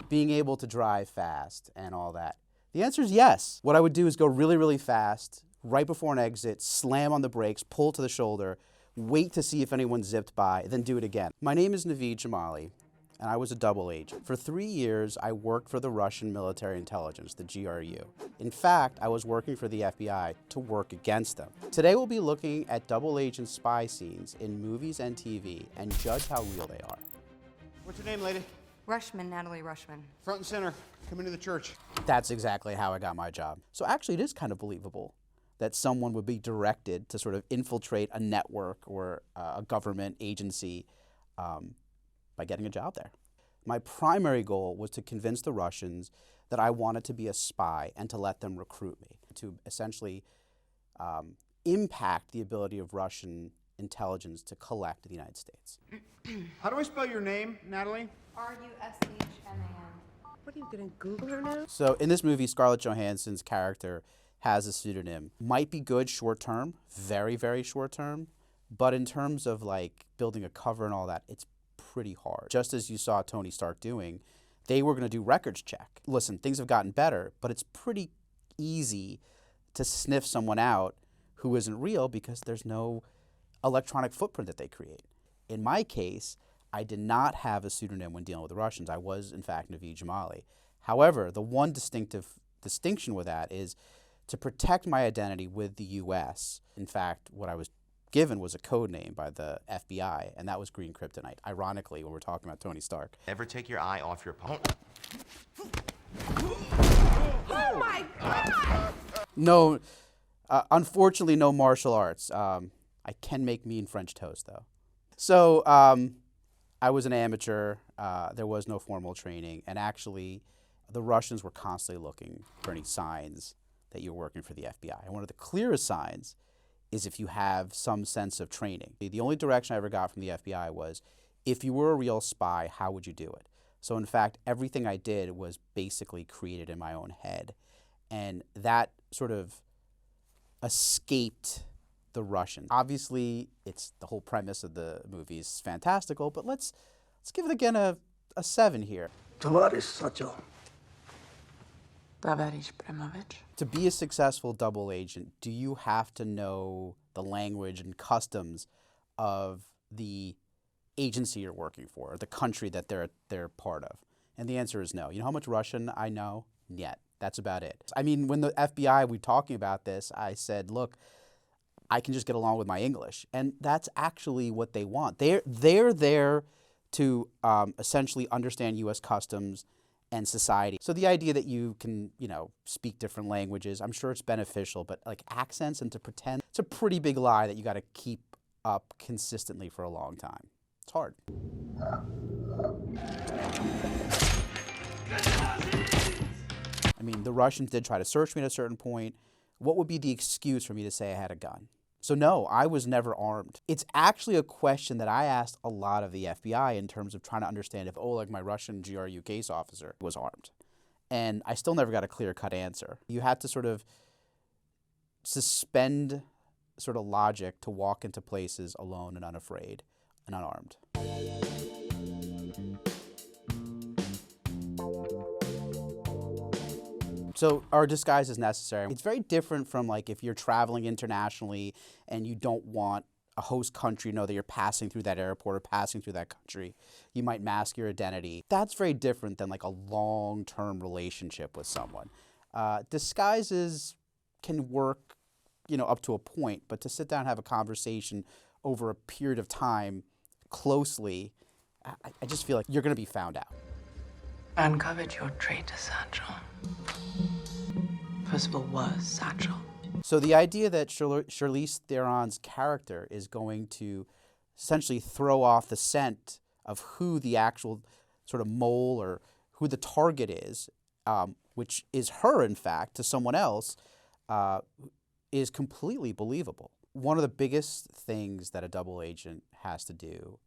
being able to drive fast and all that? The answer is yes. What I would do is go really, really fast, right before an exit, slam on the brakes, pull to the shoulder, wait to see if anyone zipped by, then do it again. My name is Naveed Jamali, and I was a double agent. For 3 years, I worked for the Russian military intelligence, the GRU. In fact, I was working for the FBI to work against them. Today, we'll be looking at double agent spy scenes in movies and TV and judge how real they are. What's your name, lady? Rushman, Natalie Rushman. Front and center. Come into the church. That's exactly how I got my job. So actually, it is kind of believable that someone would be directed to sort of infiltrate a network or a government agency by getting a job there. My primary goal was to convince the Russians that I wanted to be a spy and to let them recruit me, to essentially impact the ability of Russian intelligence to collect in the United States. How do I spell your name, Natalie? R-U-S-H-M-A-N. What are you gonna Google her now? So in this movie, Scarlett Johansson's character has a pseudonym. Might be good short term, very, very short term, but in terms of like building a cover and all that, it's pretty hard. Just as you saw Tony Stark doing, they were gonna do records check. Listen, things have gotten better, but it's pretty easy to sniff someone out who isn't real because there's no electronic footprint that they create. In my case, I did not have a pseudonym when dealing with the Russians. I was, in fact, Naveed Jamali. However, the one distinction with that is to protect my identity with the U.S. In fact, what I was given was a code name by the FBI, and that was Green Kryptonite. Ironically, when we're talking about Tony Stark. Never take your eye off your opponent. Oh my God! No, unfortunately, no martial arts. I can make mean French toast, though. So I was an amateur. There was no formal training, and actually, the Russians were constantly looking for any signs that you're working for the FBI. And one of the clearest signs is if you have some sense of training. The only direction I ever got from the FBI was, if you were a real spy, how would you do it? So in fact, everything I did was basically created in my own head. And that sort of escaped the Russians. Obviously, it's the whole premise of the movie is fantastical, but let's give it again a 7 here. Tavares Satchel. Tavares Premovich. To be a successful double agent, do you have to know the language and customs of the agency you're working for, or the country that they're part of? And the answer is no. You know how much Russian I know? Yet. That's about it. I mean, when the FBI were talking about this, I said, look, I can just get along with my English. And that's actually what they want. They're there to essentially understand U.S. customs and society. So the idea that you can, speak different languages, I'm sure it's beneficial, but like accents and to pretend, it's a pretty big lie that you got to keep up consistently for a long time. It's hard. I mean, the Russians did try to search me at a certain point. What would be the excuse for me to say I had a gun? So no, I was never armed. It's actually a question that I asked a lot of the FBI in terms of trying to understand if Oleg, my Russian GRU case officer, was armed. And I still never got a clear-cut answer. You had to sort of suspend sort of logic to walk into places alone and unafraid and unarmed. So our disguise is necessary. It's very different from like if you're traveling internationally and you don't want a host country to know that you're passing through that airport or passing through that country. You might mask your identity. That's very different than like a long-term relationship with someone. Disguises can work, up to a point, but to sit down and have a conversation over a period of time closely, I just feel like you're going to be found out. I uncovered your traitor, Satchel. First of all, was Satchel. So the idea that Charlize Theron's character is going to essentially throw off the scent of who the actual sort of mole or who the target is, which is her, in fact, to someone else, is completely believable. One of the biggest things that a double agent has to do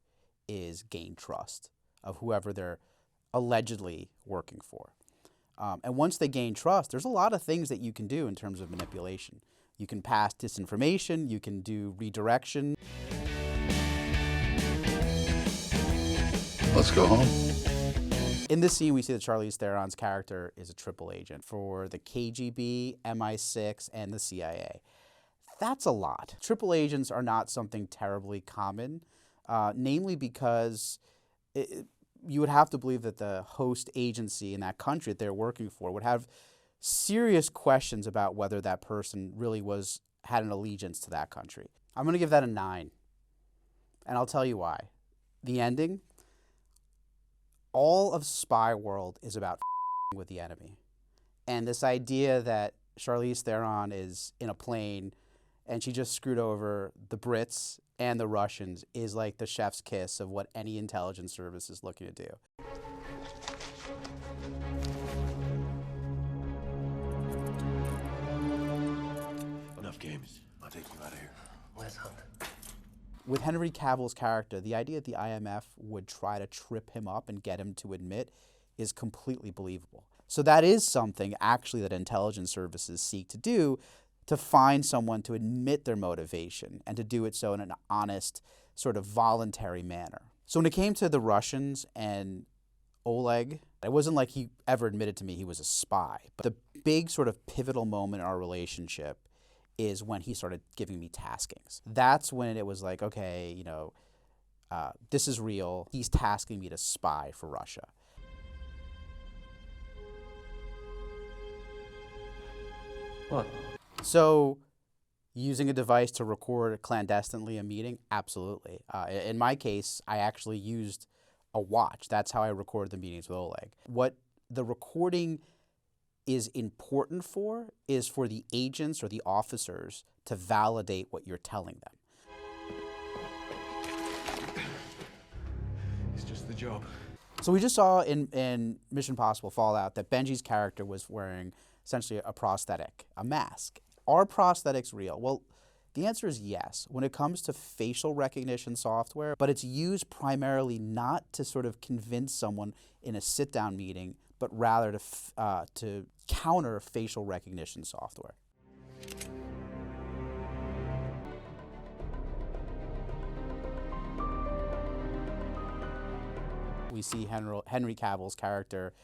is gain trust of whoever they're allegedly working for. And once they gain trust, there's a lot of things that you can do in terms of manipulation. You can pass disinformation, you can do redirection. Let's go home. In this scene, we see that Charlize Theron's character is a triple agent for the KGB, MI6, and the CIA. That's a lot. Triple agents are not something terribly common, namely because you would have to believe that the host agency in that country that they're working for would have serious questions about whether that person really had an allegiance to that country. I'm going to give that a 9, and I'll tell you why. The ending, all of Spy World is about with the enemy. And this idea that Charlize Theron is in a plane and she just screwed over the Brits and the Russians is like the chef's kiss of what any intelligence service is looking to do. Enough games. I'll take you out of here. Let's hunt. With Henry Cavill's character, the idea that the IMF would try to trip him up and get him to admit is completely believable. So that is something actually that intelligence services seek to do, to find someone to admit their motivation and to do it so in an honest, sort of voluntary manner. So when it came to the Russians and Oleg, it wasn't like he ever admitted to me he was a spy. But the big sort of pivotal moment in our relationship is when he started giving me taskings. That's when it was like, okay, this is real. He's tasking me to spy for Russia. What? So, using a device to record clandestinely a meeting? Absolutely. In my case, I actually used a watch. That's how I recorded the meetings with Oleg. What the recording is important for is for the agents or the officers to validate what you're telling them. It's just the job. So we just saw in Mission Impossible Fallout that Benji's character was wearing essentially a prosthetic, a mask. Are prosthetics real? Well, the answer is yes when it comes to facial recognition software, but it's used primarily not to sort of convince someone in a sit-down meeting, but rather to counter facial recognition software. We see Henry Cavill's character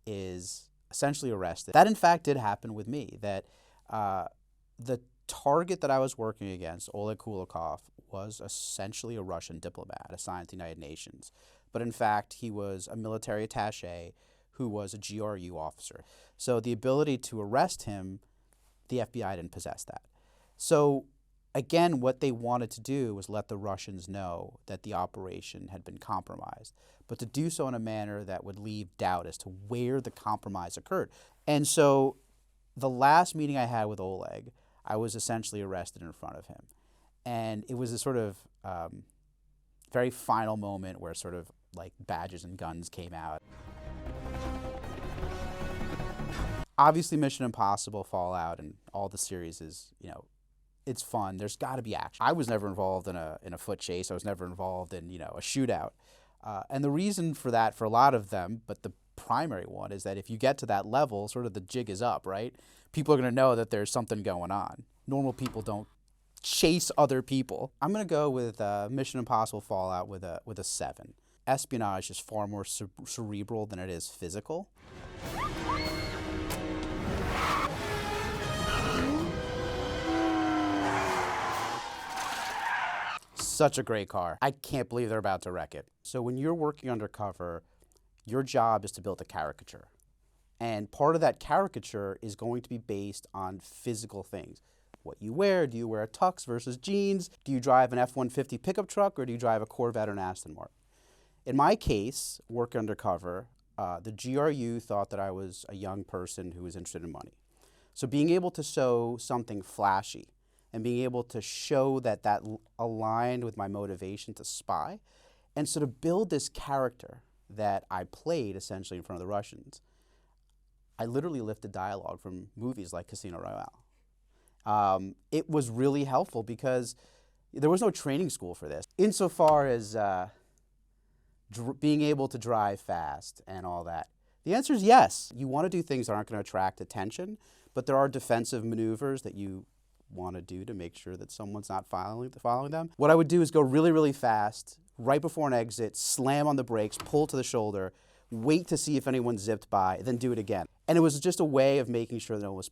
is essentially arrested. That, in fact, did happen with me, that the target that I was working against, Oleg Kulikov, was essentially a Russian diplomat assigned to the United Nations. But in fact, he was a military attaché who was a GRU officer. So the ability to arrest him, the FBI didn't possess that. So again, what they wanted to do was let the Russians know that the operation had been compromised, but to do so in a manner that would leave doubt as to where the compromise occurred. And so the last meeting I had with Oleg, I was essentially arrested in front of him. And it was a sort of very final moment where sort of like badges and guns came out. Obviously, Mission Impossible, Fallout, and all the series is, it's fun. There's got to be action. I was never involved in a foot chase. I was never involved in, a shootout. And the reason for that, for a lot of them, but the primary one, is that if you get to that level, sort of the jig is up, right? People are going to know that there's something going on. Normal people don't chase other people. I'm going to go with Mission Impossible Fallout with a 7. Espionage is far more cerebral than it is physical. Such a great car. I can't believe they're about to wreck it. So when you're working undercover, your job is to build a caricature. And part of that caricature is going to be based on physical things. What you wear, do you wear a tux versus jeans? Do you drive an F-150 pickup truck, or do you drive a Corvette or an Aston Martin? In my case, work undercover, the GRU thought that I was a young person who was interested in money. So being able to show something flashy and being able to show that aligned with my motivation to spy, and so to build this character that I played essentially in front of the Russians, I literally lifted dialogue from movies like Casino Royale. It was really helpful because there was no training school for this. Insofar as being able to drive fast and all that, the answer is yes. You want to do things that aren't going to attract attention, but there are defensive maneuvers that you want to do to make sure that someone's not following them. What I would do is go really, really fast, right before an exit, slam on the brakes, pull to the shoulder, wait to see if anyone zipped by, then do it again. And it was just a way of making sure that no one was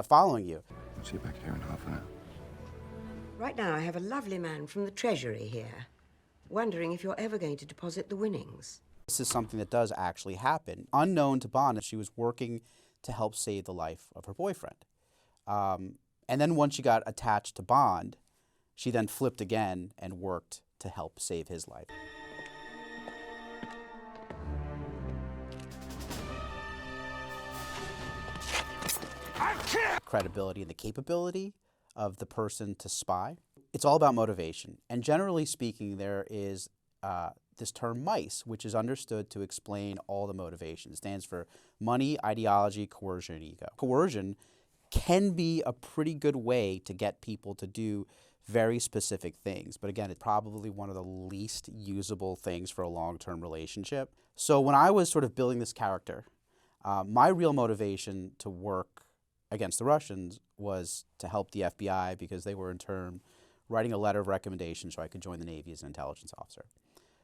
following you. I'll see you back here in half an hour. Right now, I have a lovely man from the Treasury here, wondering if you're ever going to deposit the winnings. This is something that does actually happen. Unknown to Bond, she was working to help save the life of her boyfriend. And then once she got attached to Bond, she then flipped again and worked to help save his life. Credibility and the capability of the person to spy. It's all about motivation. And generally speaking, there is this term MICE, which is understood to explain all the motivations. It stands for money, ideology, coercion, and ego. Coercion can be a pretty good way to get people to do very specific things. But again, it's probably one of the least usable things for a long-term relationship. So when I was sort of building this character, my real motivation to work against the Russians was to help the FBI because they were in turn writing a letter of recommendation so I could join the Navy as an intelligence officer.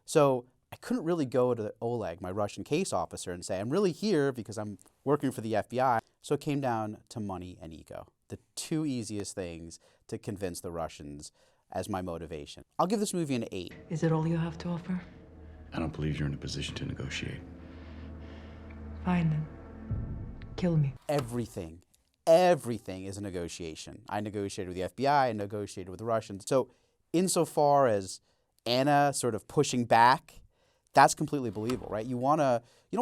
So I couldn't really go to Oleg, my Russian case officer, and say, I'm really here because I'm working for the FBI. So it came down to money and ego, the two easiest things to convince the Russians as my motivation. I'll give this movie an 8. Is it all you have to offer? I don't believe you're in a position to negotiate. Fine then. Kill me. Everything is a negotiation. I negotiated with the FBI, I negotiated with the Russians. So insofar as Anna sort of pushing back, that's completely believable, right? You don't want to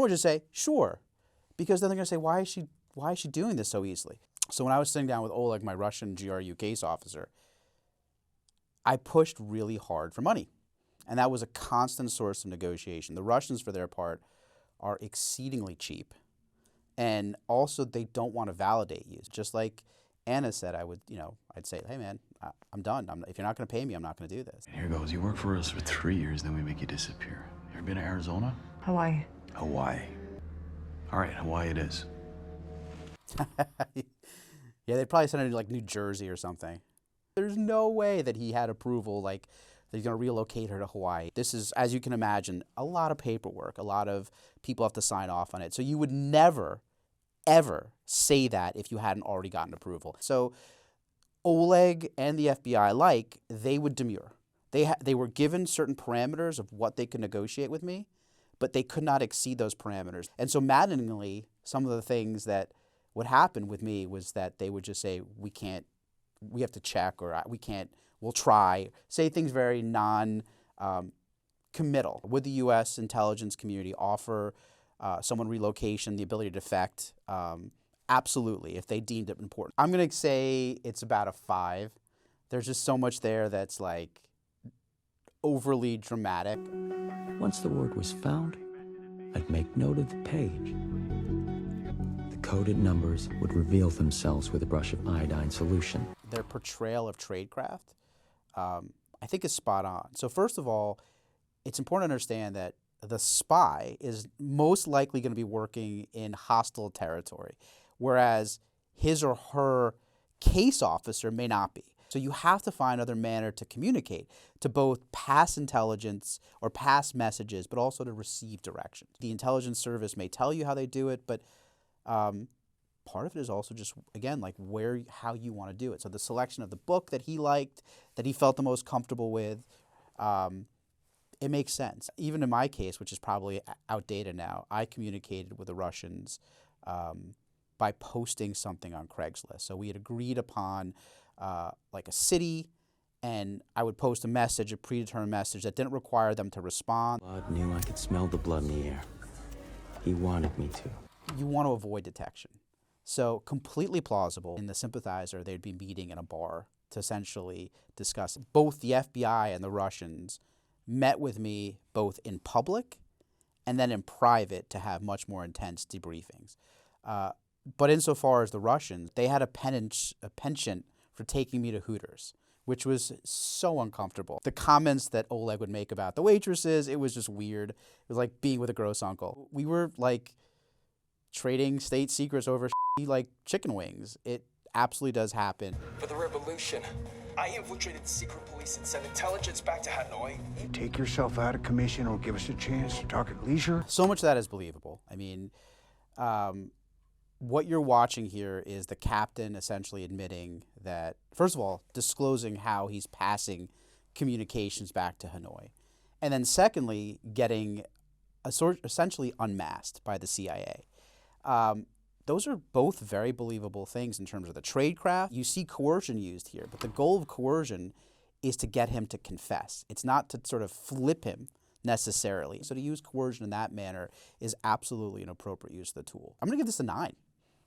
just say, sure, because then they're going to say, why is she doing this so easily? So when I was sitting down with Oleg, my Russian GRU case officer, I pushed really hard for money. And that was a constant source of negotiation. The Russians, for their part, are exceedingly cheap. And also, they don't want to validate you. Just like Anna said, I'd say, hey, man, I'm done. If you're not going to pay me, I'm not going to do this. Here goes. You work for us for 3 years, then we make you disappear. You ever been to Arizona? Hawaii. Hawaii. All right, Hawaii it is. Yeah, they'd probably send it to like New Jersey or something. There's no way that he had approval, like, that he's going to relocate her to Hawaii. This is, as you can imagine, a lot of paperwork. A lot of people have to sign off on it. So you would never, ever say that if you hadn't already gotten approval. So Oleg and the FBI, they would demur. They were given certain parameters of what they could negotiate with me, but they could not exceed those parameters. And so maddeningly, some of the things that would happen with me was that they would just say, we have to check, or we can't, we'll try, say things very non-committal. Would the U.S. intelligence community offer someone relocation, the ability to defect? Absolutely, if they deemed it important. I'm going to say it's about a 5. There's just so much there that's like overly dramatic. Once the word was found, I'd make note of the page. The coded numbers would reveal themselves with a brush of iodine solution. Their portrayal of tradecraft, I think, is spot on. So first of all, it's important to understand that the spy is most likely going to be working in hostile territory, whereas his or her case officer may not be. So you have to find other manner to communicate, to both pass intelligence or pass messages, but also to receive directions. The intelligence service may tell you how they do it, but part of it is also just, again, like how you want to do it. So the selection of the book that he liked, that he felt the most comfortable with, it makes sense. Even in my case, which is probably outdated now, I communicated with the Russians by posting something on Craigslist. So we had agreed upon like a city, and I would post a predetermined message that didn't require them to respond. Blood knew I could smell the blood in the air. He wanted me to. You want to avoid detection. So completely plausible. In the Sympathizer, they'd be meeting in a bar to essentially discuss. Both the FBI and the Russians met with me both in public and then in private to have much more intense debriefings. But insofar as the Russians, they had a penchant for taking me to Hooters, which was so uncomfortable. The comments that Oleg would make about the waitresses, it was just weird. It was like being with a gross uncle. We were like trading state secrets over like chicken wings. It absolutely does happen. For the revolution, I infiltrated the secret police and sent intelligence back to Hanoi. Take yourself out of commission or give us a chance to talk at leisure. So much of that is believable. I mean, what you're watching here is the captain essentially admitting that, first of all, disclosing how he's passing communications back to Hanoi. And then secondly, getting essentially unmasked by the CIA. Those are both very believable things in terms of the tradecraft. You see coercion used here, but the goal of coercion is to get him to confess. It's not to sort of flip him necessarily. So to use coercion in that manner is absolutely an appropriate use of the tool. I'm going to give this a 9.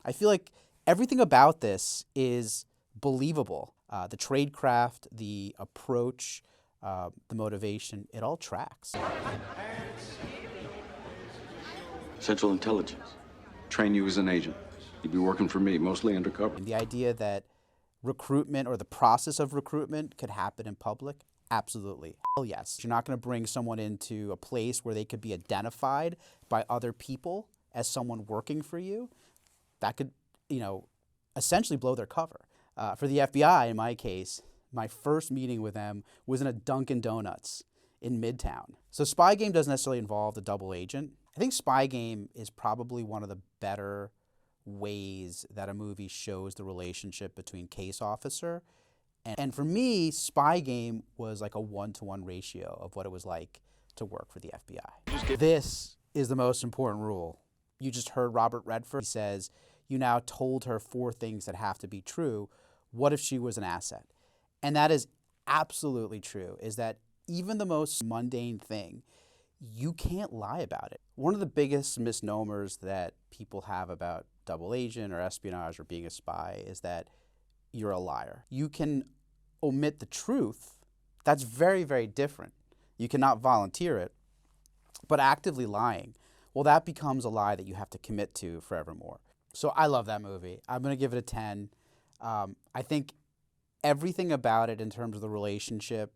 I feel like everything about this is believable. The tradecraft, the approach, the motivation, it all tracks. Central Intelligence. Train you as an agent. You'd be working for me, mostly undercover. And the idea that recruitment or the process of recruitment could happen in public, absolutely. Hell yes. You're not going to bring someone into a place where they could be identified by other people as someone working for you. That could, essentially blow their cover. For the FBI, in my case, my first meeting with them was in a Dunkin' Donuts in Midtown. So Spy Game doesn't necessarily involve the double agent. I think Spy Game is probably one of the better ways that a movie shows the relationship between case officer. And for me, Spy Game was like a 1-to-1 ratio of what it was like to work for the FBI. This is the most important rule. You just heard Robert Redford. He says, you now told her 4 things that have to be true. What if she was an asset? And that is absolutely true, is that even the most mundane thing, you can't lie about it. One of the biggest misnomers that people have about double agent or espionage or being a spy is that you're a liar. You can omit the truth. That's very, very different. You cannot volunteer it, but actively lying, well, that becomes a lie that you have to commit to forevermore. So I love that movie. I'm going to give it a 10. I think everything about it in terms of the relationship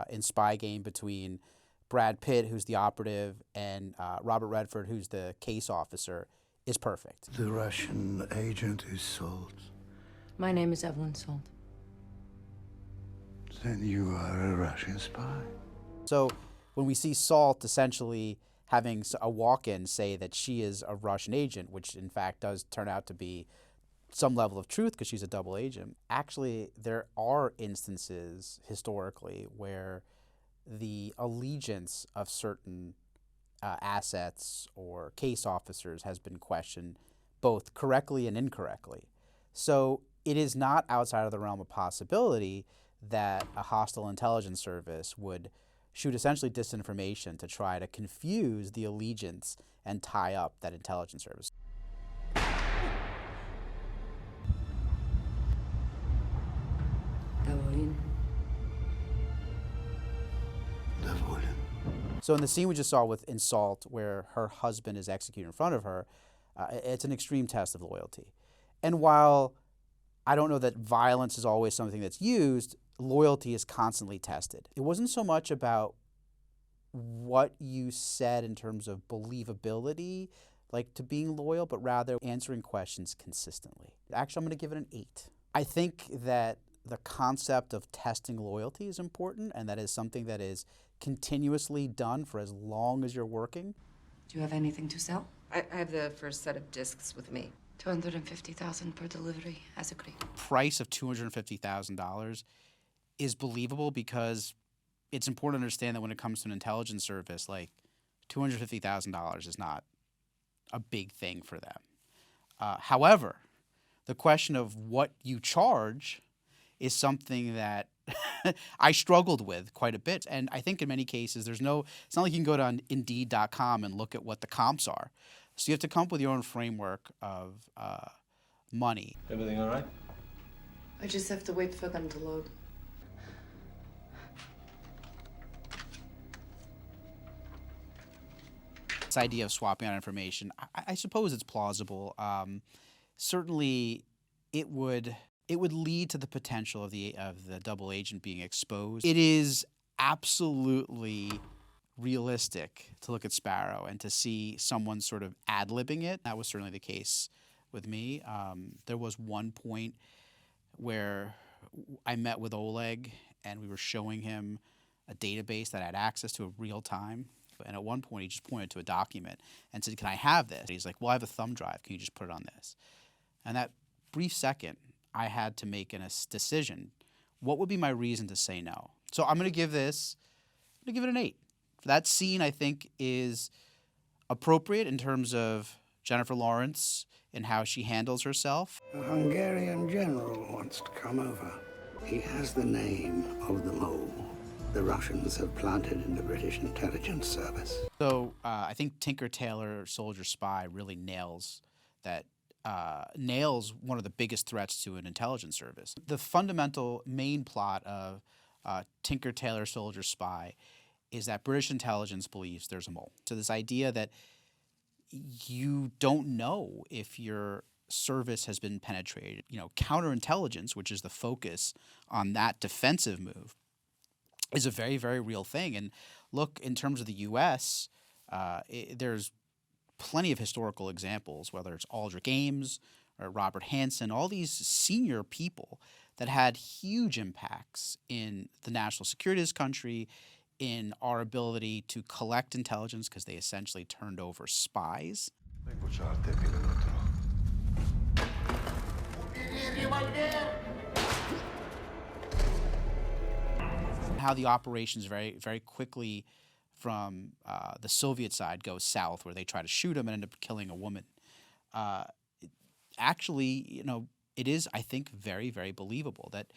in Spy Game between Brad Pitt, who's the operative, and Robert Redford, who's the case officer, is perfect. The Russian agent is Salt. My name is Evelyn Salt. Then you are a Russian spy. So when we see Salt essentially having a walk-in say that she is a Russian agent, which in fact does turn out to be some level of truth because she's a double agent, actually there are instances historically where the allegiance of certain assets or case officers has been questioned both correctly and incorrectly. So it is not outside of the realm of possibility that a hostile intelligence service would shoot essentially disinformation to try to confuse the allegiance and tie up that intelligence service. So in the scene we just saw with Salt, where her husband is executed in front of her, it's an extreme test of loyalty. And while I don't know that violence is always something that's used, loyalty is constantly tested. It wasn't so much about what you said in terms of believability, like to being loyal, but rather answering questions consistently. Actually, I'm going to give it an 8. I think that the concept of testing loyalty is important, and that is something that is continuously done for as long as you're working. Do you have anything to sell? I have the first set of discs with me. $250,000 per delivery, as agreed. Price of $250,000 is believable because it's important to understand that when it comes to an intelligence service, like $250,000 is not a big thing for them. However, the question of what you charge is something that I struggled with quite a bit. And I think in many cases, it's not like you can go to Indeed.com and look at what the comps are. So you have to come up with your own framework of money. Everything all right? I just have to wait for them to load. This idea of swapping out information, I suppose it's plausible. Certainly, it would lead to the potential of the double agent being exposed. It is absolutely realistic to look at Sparrow and to see someone sort of ad-libbing it. That was certainly the case with me. There was one point where I met with Oleg, and we were showing him a database that I had access to in real time. And at one point, he just pointed to a document and said, "Can I have this?" And he's like, "Well, I have a thumb drive. Can you just put it on this?" And that brief second, I had to make a decision. What would be my reason to say no? So I'm going to give it an 8. That scene, I think, is appropriate in terms of Jennifer Lawrence and how she handles herself. A Hungarian general wants to come over. He has the name of the mole the Russians have planted in the British intelligence service. So I think Tailor Soldier Spy really nails one of the biggest threats to an intelligence service. The fundamental main plot of Tailor Soldier Spy is that British intelligence believes there's a mole. So this idea that you don't know if your service has been penetrated. Counterintelligence, which is the focus on that defensive move, is a very, very real thing. And look, in terms of the U.S., there's plenty of historical examples, whether it's Aldrich Ames or Robert Hansen, all these senior people that had huge impacts in the national security of this country, in our ability to collect intelligence, because they essentially turned over spies. How the operations very, very quickly from the Soviet side go south, where they try to shoot him and end up killing a woman. Actually, it is, I think, very, very believable that,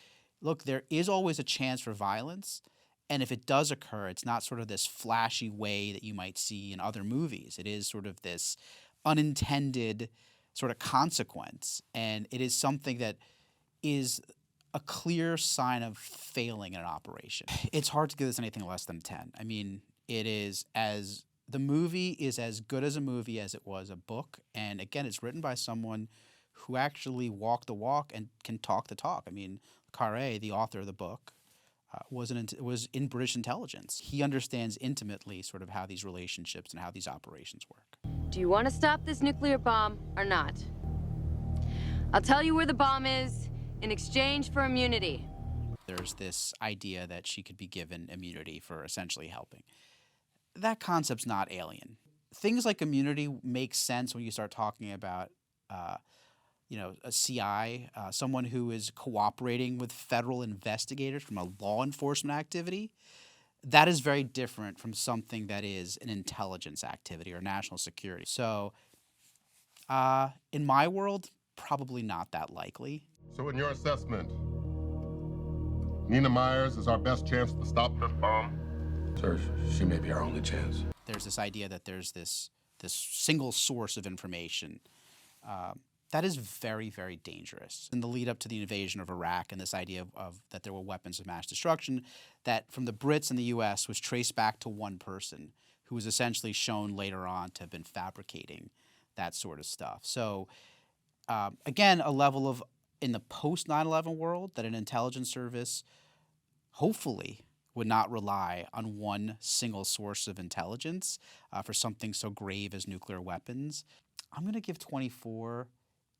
look, there is always a chance for violence. And if it does occur, it's not sort of this flashy way that you might see in other movies. It is sort of this unintended sort of consequence. And it is something that is a clear sign of failing in an operation. It's hard to give this anything less than 10. I mean, the movie is as good as a movie as it was a book. And again, it's written by someone who actually walked the walk and can talk the talk. I mean, Carré, the author of the book, was in British intelligence. He understands intimately sort of how these relationships and how these operations work. Do you want to stop this nuclear bomb or not? I'll tell you where the bomb is in exchange for immunity. There's this idea that she could be given immunity for essentially helping. That concept's not alien. Things like immunity make sense when you start talking about a CI, someone who is cooperating with federal investigators from a law enforcement activity. That is very different from something that is an intelligence activity or national security. So in my world, probably not that likely. So in your assessment, Nina Myers is our best chance to stop this bomb? Sir, she may be our only chance. There's this idea that there's this single source of information. That is very, very dangerous. In the lead up to the invasion of Iraq and this idea of that there were weapons of mass destruction, that from the Brits and the U.S. was traced back to one person who was essentially shown later on to have been fabricating that sort of stuff. So again, a level of, in the post 9/11 world, that an intelligence service hopefully would not rely on one single source of intelligence for something so grave as nuclear weapons. I'm going to give 24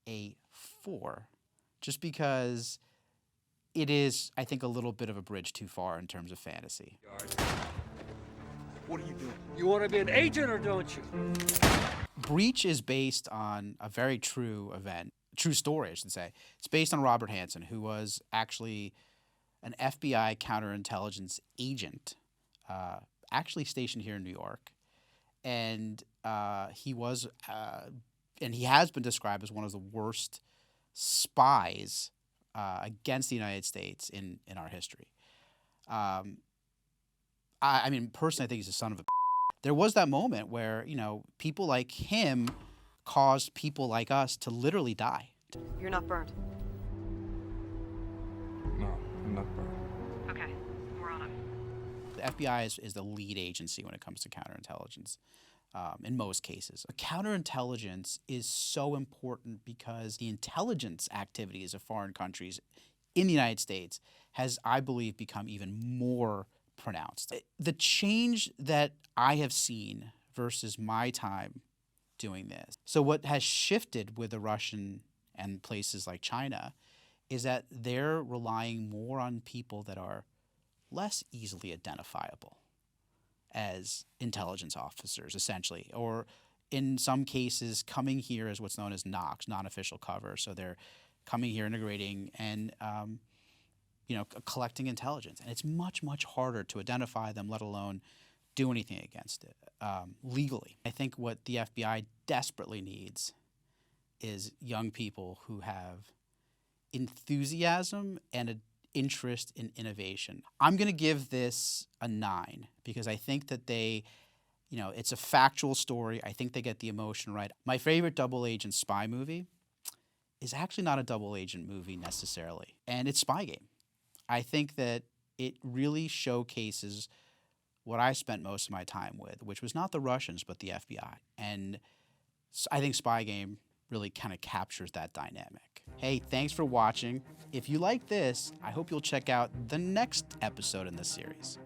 a 4, just because it is, I think, a little bit of a bridge too far in terms of fantasy. What are you doing? You want to be an agent or don't you? Breach is based on a very true story, I should say. It's based on Robert Hansen, who was actually an FBI counterintelligence agent, actually stationed here in New York. And he was, and he has been described as one of the worst spies against the United States in our history. I mean, personally, I think he's a son of a. There was that moment where, people like him caused people like us to literally die. You're not burnt. No, I'm not burned. Okay, we're on it. The FBI is the lead agency when it comes to counterintelligence. In most cases. Counterintelligence is so important because the intelligence activities of foreign countries in the United States has, I believe, become even more pronounced. The change that I have seen versus my time doing this. So what has shifted with the Russian and places like China is that they're relying more on people that are less easily identifiable as intelligence officers, essentially, or in some cases coming here as what's known as NOCs, non-official cover. So they're coming here, integrating, and collecting intelligence. And it's much, much harder to identify them, let alone do anything against it legally. I think what the FBI desperately needs is young people who have enthusiasm and an interest in innovation. I'm going to give this a 9 because I think that they, it's a factual story. I think they get the emotion right. My favorite double agent spy movie is actually not a double agent movie necessarily, and it's Spy Game. I think that it really showcases what I spent most of my time with, which was not the Russians, but the FBI. And I think Spy Game really kind of captures that dynamic. Hey, thanks for watching. If you like this, I hope you'll check out the next episode in this series.